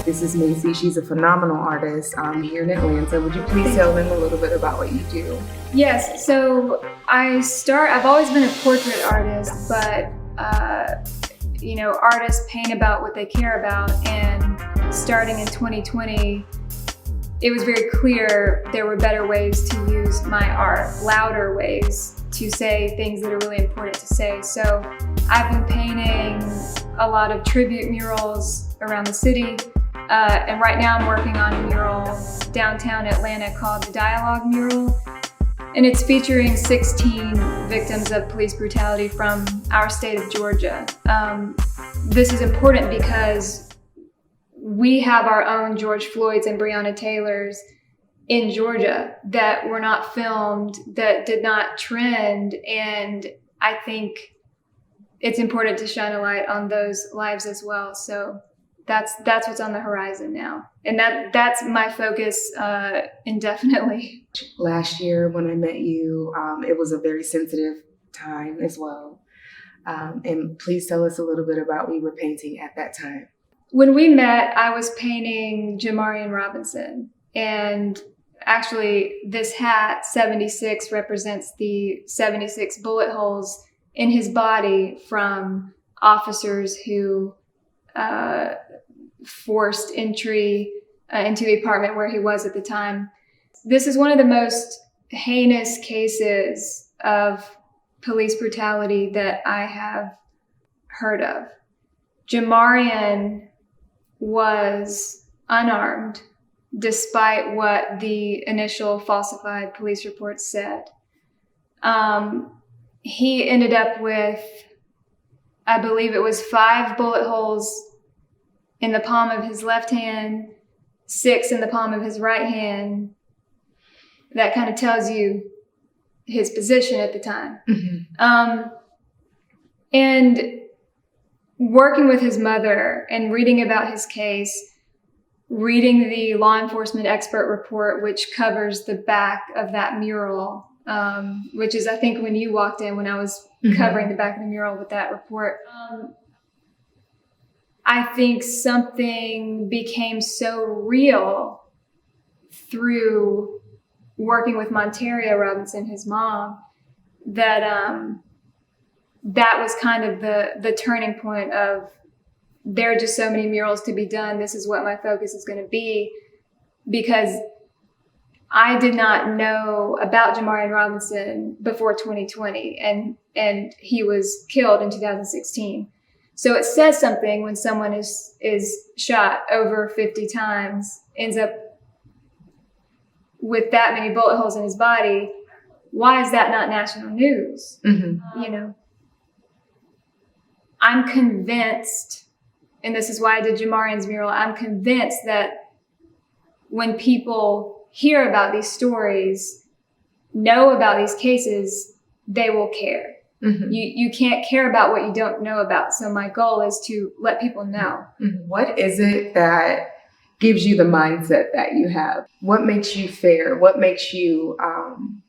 This is Macy. She's a phenomenal artist here in Atlanta. Would you please tell them a little bit about what you do? Yes, so I've always been a portrait artist, but artists paint about what they care about, and starting in 2020, it was very clear there were better ways to use my art, louder ways to say things that are really important to say. So I've been painting a lot of tribute murals around the city, and right now I'm working on a mural downtown Atlanta called the Dialogue Mural, and it's featuring 16 victims of police brutality from our state of Georgia. This is important because we have our own George Floyd's and Breonna Taylor's in Georgia that were not filmed, that did not trend, and I think it's important to shine a light on those lives as well. So that's what's on the horizon now, and that's my focus indefinitely. Last year when I met you, it was a very sensitive time as well. And please tell us a little bit about what you were painting at that time. When we met, I was painting Jamarian Robinson, and actually this hat, 76, represents the 76 bullet holes in his body from officers who forced entry into the apartment where he was at the time. This is one of the most heinous cases of police brutality that I have heard of. Jamarian was unarmed, despite what the initial falsified police reports said. He ended up with, I believe it was 5 bullet holes in the palm of his left hand, 6 in the palm of his right hand. That kind of tells you his position at the time. Mm-hmm. And working with his mother and reading about his case, reading the law enforcement expert report, which covers the back of that mural, which is, I think, when you walked in, when I was covering the back of the mural with that report. I think something became so real through working with Monteria Robinson, his mom, that that was kind of the turning point of, there are just so many murals to be done. This is what my focus is going to be, because I did not know about Jamarian Robinson before 2020, and he was killed in 2016. So it says something when someone is shot over 50 times, ends up with that many bullet holes in his body. Why is that not national news? Mm-hmm. I'm convinced, and this is why I did Jamarian's mural, I'm convinced that when people hear about these stories, know about these cases, they will care. Mm-hmm. You can't care about what you don't know about. So my goal is to let people know. Mm-hmm. What is it that gives you the mindset that you have? What makes you fair? What makes you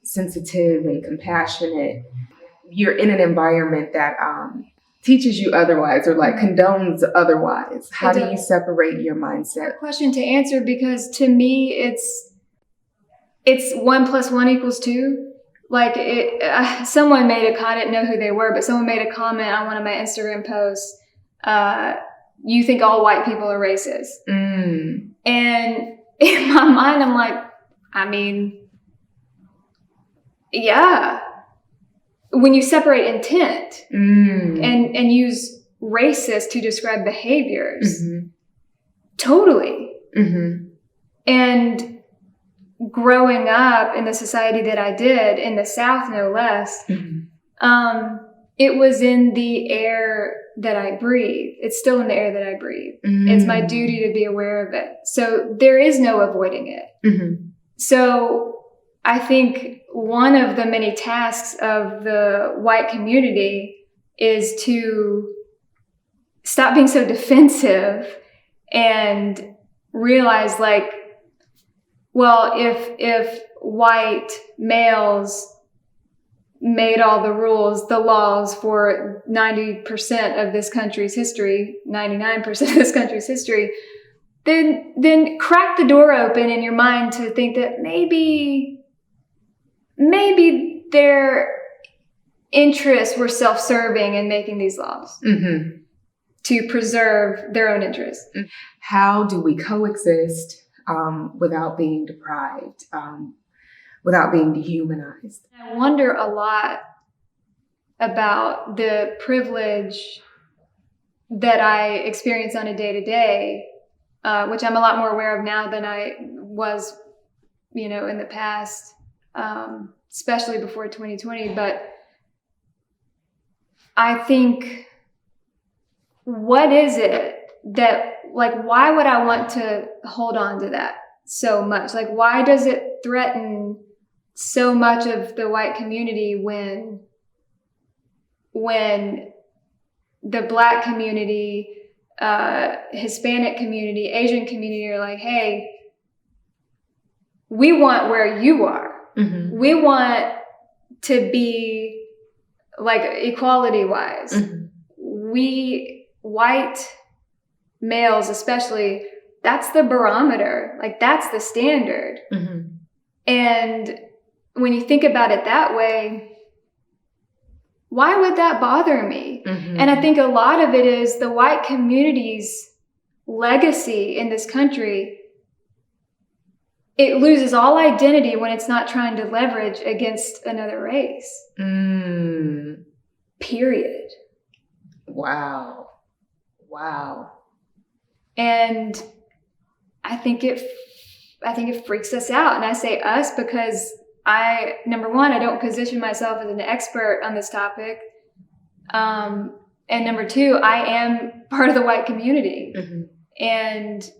sensitive and compassionate? You're in an environment that teaches you otherwise, or like condones otherwise. How do you separate your mindset? Hard question to answer, because to me it's 1 + 1 = 2. Like someone made a comment, I didn't know who they were, but someone made a comment on one of my Instagram posts. You think all white people are racist. Mm. And in my mind, I'm like, I mean, yeah. When you separate intent and use racist to describe behaviors, totally. Mm-hmm. And growing up in the society that I did, in the South no less, it was in the air that I breathe. It's still in the air that I breathe. It's my duty to be aware of it. So there is no avoiding it. So I think one of the many tasks of the white community is to stop being so defensive and realize, like, well, if white males made all the rules, the laws for 90% of this country's history, 99% of this country's history, then crack the door open in your mind to think that maybe their interests were self-serving in making these laws to preserve their own interests. How do we coexist without being deprived, without being dehumanized? I wonder a lot about the privilege that I experience on a day-to-day, which I'm a lot more aware of now than I was, in the past, especially before 2020. But I think, what is it that, why would I want to hold on to that so much? Why does it threaten so much of the white community when the Black community, Hispanic community, Asian community are like, hey, we want where you are. We want to be equality wise. We white males, especially, that's the barometer. That's the standard. And when you think about it that way, why would that bother me? And I think a lot of it is the white community's legacy in this country. It loses all identity when it's not trying to leverage against another race. Period. Wow. And I think it freaks us out. And I say us because number one, I don't position myself as an expert on this topic. And number two, I am part of the white community. And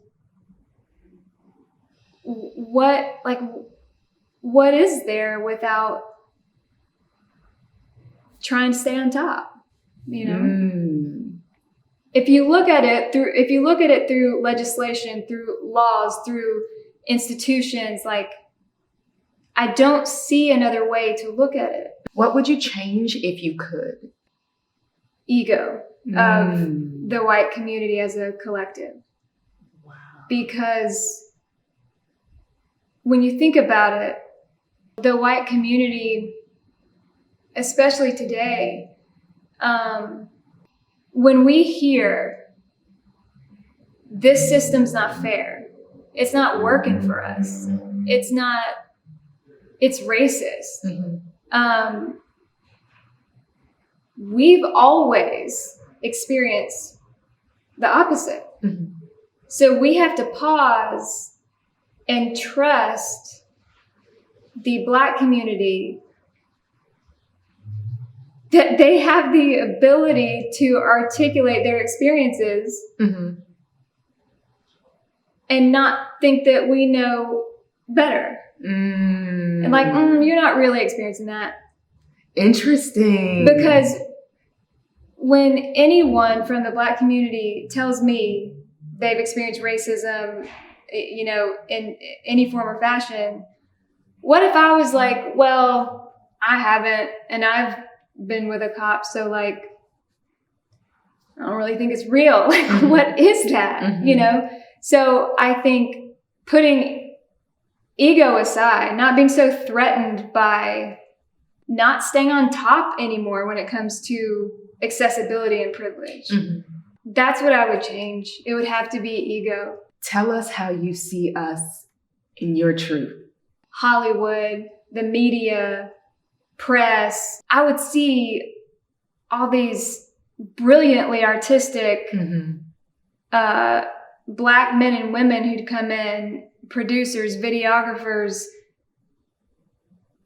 what is there without trying to stay on top, If you look at it through legislation, through laws, through institutions, I don't see another way to look at it. What would you change if you could? Ego of the white community as a collective. Wow. Because when you think about it, the white community, especially today, when we hear this system's not fair, it's not working for us, it's racist. We've always experienced the opposite. So we have to pause and trust the Black community that they have the ability to articulate their experiences and not think that we know better. And you're not really experiencing that. Interesting. Because when anyone from the Black community tells me they've experienced racism, in any form or fashion, what if I was like, well, I haven't, and I've been with a cop, so I don't really think it's real. What is that? So I think putting ego aside, not being so threatened by not staying on top anymore when it comes to accessibility and privilege. That's what I would change. It would have to be ego. Tell us how you see us in your truth. Hollywood, the media, press. I would see all these brilliantly artistic Black men and women who'd come in, producers, videographers,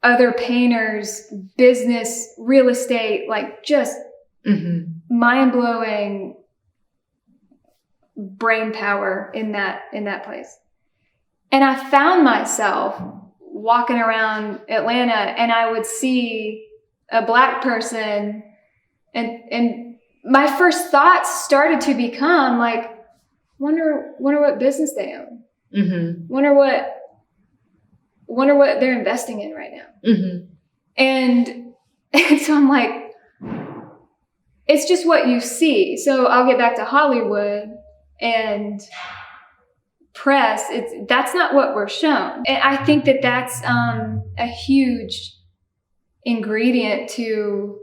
other painters, business, real estate, just mind-blowing brain power in that place. And I found myself walking around Atlanta and I would see a Black person and my first thoughts started to become wonder what business they own. Wonder what they're investing in right now. And And so I'm like, it's just what you see. So I'll get back to Hollywood and press. That's not what we're shown. And I think that that's a huge ingredient to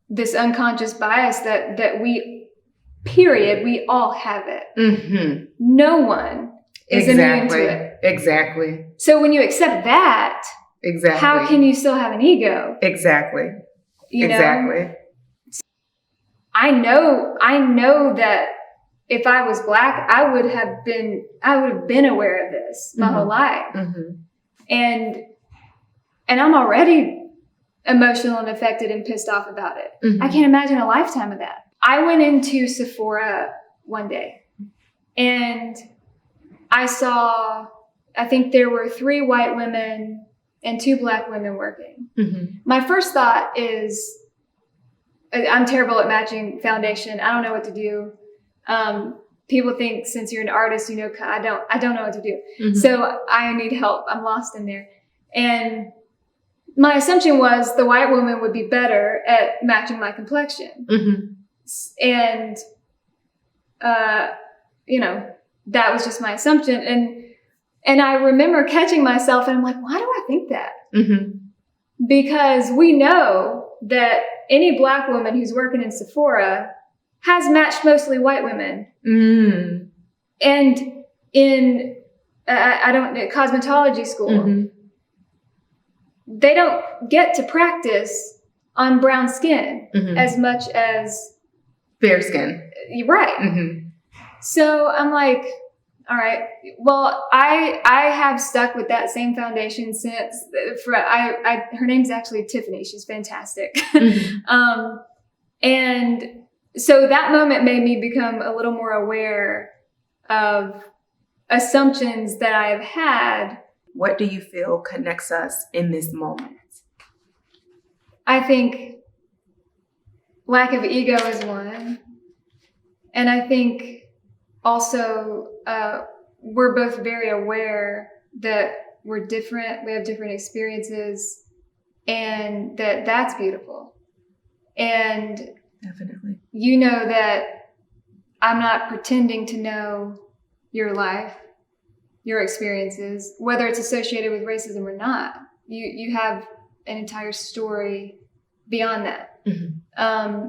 this unconscious bias that we all have it. Mm-hmm. No one is immune to it. Exactly. So when you accept that, exactly, how can you still have an ego? Exactly. You know? Exactly. I know that if I was Black, I would have been aware of this my whole life. Mm-hmm. And I'm already emotional and affected and pissed off about it. Mm-hmm. I can't imagine a lifetime of that. I went into Sephora one day and I saw, I think there were 3 white women and 2 Black women working. Mm-hmm. My first thought is, I'm terrible at matching foundation. I don't know what to do. People think since you're an artist, you know, I don't know what to do. Mm-hmm. So I need help. I'm lost in there. And my assumption was the white woman would be better at matching my complexion. Mm-hmm. And, you know, that was just my assumption. And I remember catching myself and I'm like, why do I think that? Mm-hmm. Because we know that any Black woman who's working in Sephora has matched mostly white women. Mm. And in, cosmetology school, Mm-hmm. they don't get to practice on brown skin Mm-hmm. as much as, Fair skin. you're right. Mm-hmm. So I'm like, all right, well, I have stuck with that same foundation since, her name's actually Tiffany. She's fantastic. Mm-hmm. And so that moment made me become a little more aware of assumptions that I've had. What do you feel connects us in this moment? I think lack of ego is one. And I think also we're both very aware that we're different, we have different experiences, and that's beautiful. And Definitely. you know that I'm not pretending to know your life, your experiences, whether it's associated with racism or not. You have an entire story beyond that. Mm-hmm.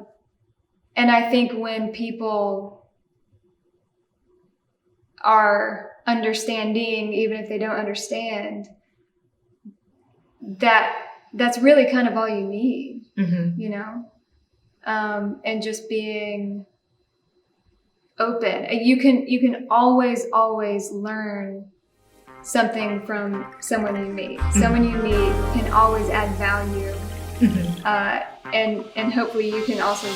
And I think when people are understanding, even if they don't understand, that's really kind of all you need, Mm-hmm. you know? And just being open. You can always learn something from someone you meet. Mm-hmm. Someone you meet can always add value. Mm-hmm. And hopefully you can also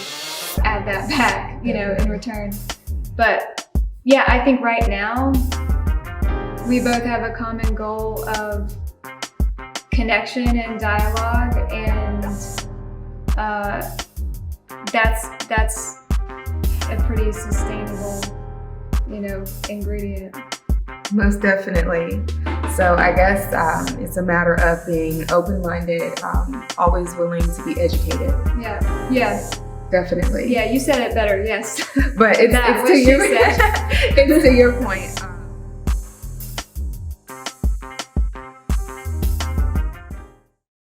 add that back, you know, in return. But yeah, I think right now we both have a common goal of connection and dialogue, and that's a pretty sustainable, you know, ingredient. Most definitely. So I guess it's a matter of being open-minded, always willing to be educated. Yeah. Yes. Definitely. Yeah, you said it better. Yes. But it's That to what she your said. it's to your point.